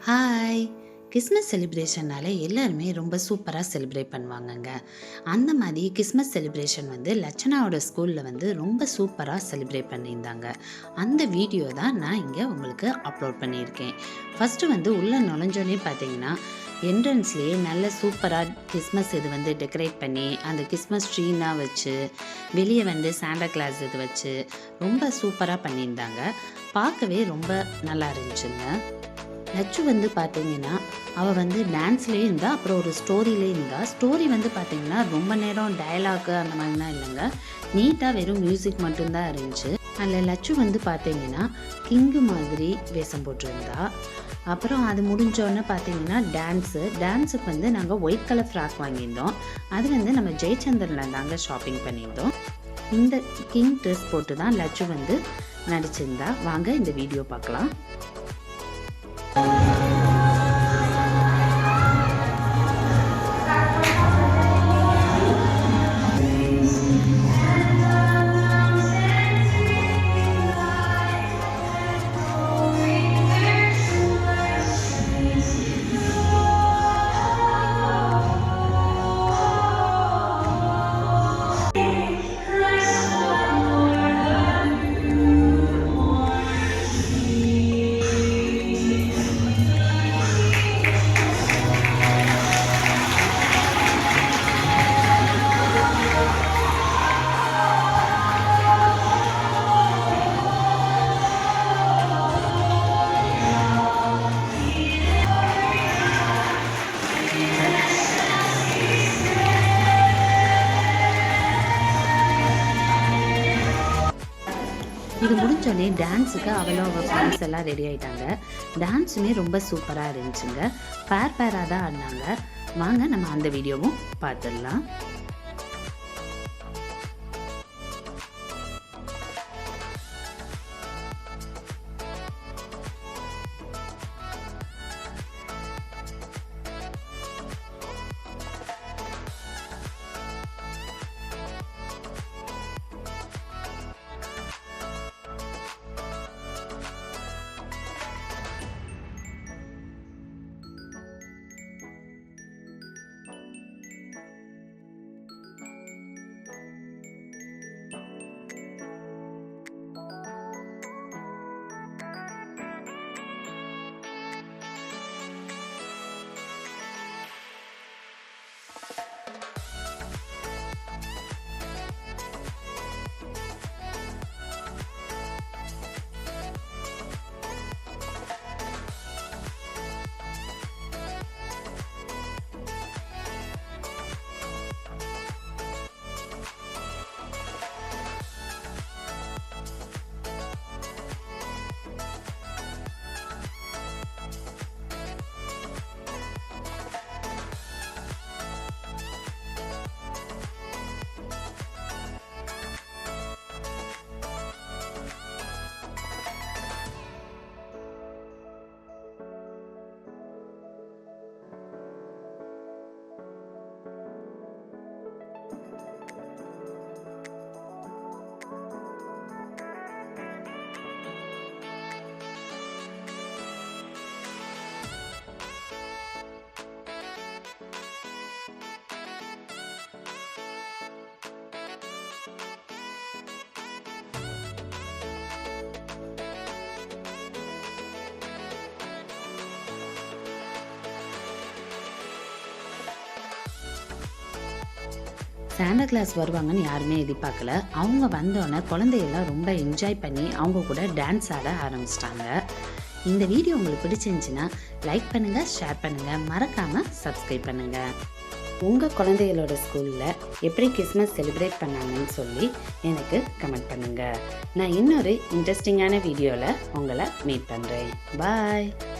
Hi! Christmas செலிப்ரேஷன்னாலே எல்லாருமே ரொம்ப சூப்பராக செலிப்ரேட் பண்ணுவாங்கங்க. அந்த மாதிரி கிறிஸ்மஸ் செலிப்ரேஷன் லட்சணாவோட ஸ்கூலில் ரொம்ப சூப்பராக செலிப்ரேட் பண்ணியிருந்தாங்க. அந்த வீடியோ தான் நான் இங்கே உங்களுக்கு அப்லோட் பண்ணியிருக்கேன். ஃபஸ்ட்டு உள்ளே நுழைஞ்சோன்னே பார்த்தீங்கன்னா, என்ட்ரன்ஸ்லேயே நல்ல சூப்பராக கிறிஸ்மஸ் இது டெக்கரேட் பண்ணி, அந்த கிறிஸ்மஸ் ட்ரீலாம் வச்சு, வெளியே சாண்டா கிளாஸ் இது வச்சு ரொம்ப சூப்பராக பண்ணியிருந்தாங்க. பார்க்கவே ரொம்ப நல்லா இருந்துச்சுங்க. லட்சு பார்த்தீங்கன்னா, அவள் டான்ஸ்லேயே இருந்தா, அப்புறம் ஒரு ஸ்டோரியிலே இருந்தா. ஸ்டோரி பார்த்தீங்கன்னா, ரொம்ப நேரம் டயலாக்கு அந்த மாதிரிலாம் இல்லைங்க. நீட்டாக வெறும் மியூசிக் மட்டும்தான் இருந்துச்சு. அதில் லட்சு பார்த்தீங்கன்னா, கிங்கு மாதிரி வேஷம் போட்டிருந்தா. அப்புறம் அது முடிஞ்சோடனே பார்த்தீங்கன்னா டான்ஸுக்கு நாங்கள் ஒயிட் கலர் ஃப்ராக் வாங்கியிருந்தோம். அது நம்ம ஜெயச்சந்திரனில் தாங்க ஷாப்பிங் பண்ணியிருந்தோம். இந்த கிங் ட்ரெஸ் போட்டு தான் லட்சு நடிச்சிருந்தா. வாங்க இந்த வீடியோ பார்க்கலாம். இது முடிஞ்சோடனே டான்ஸுக்கு அவளும் அவள் ஃப்ரெண்ட்ஸ் எல்லாம் ரெடி ஆகிட்டாங்க. டான்ஸுமே ரொம்ப சூப்பராக இருந்துச்சுங்க. பேராக தான் ஆடினாங்க. வாங்க நம்ம அந்த வீடியோவும் பார்த்துடலாம். சாண்டா கிளாஸ் வருவாங்கன்னு யாருமே எதிர்பார்க்கல. அவங்க வந்தோடனே குழந்தையெல்லாம் ரொம்ப என்ஜாய் பண்ணி அவங்க கூட டான்ஸ் ஆட ஆரம்பிச்சிட்டாங்க. இந்த வீடியோ உங்களுக்கு பிடிச்சிருந்துச்சுன்னா லைக் பண்ணுங்கள், ஷேர் பண்ணுங்கள், மறக்காமல் சப்ஸ்கிரைப் பண்ணுங்கள். உங்கள் குழந்தைகளோட ஸ்கூலில் எப்படி கிறிஸ்மஸ் செலிப்ரேட் பண்ணாங்கன்னு சொல்லி எனக்கு கமெண்ட் பண்ணுங்கள். நான் இன்னொரு இன்ட்ரெஸ்டிங்கான வீடியோவில் உங்களை மீட் பண்ணுறேன். பாய்.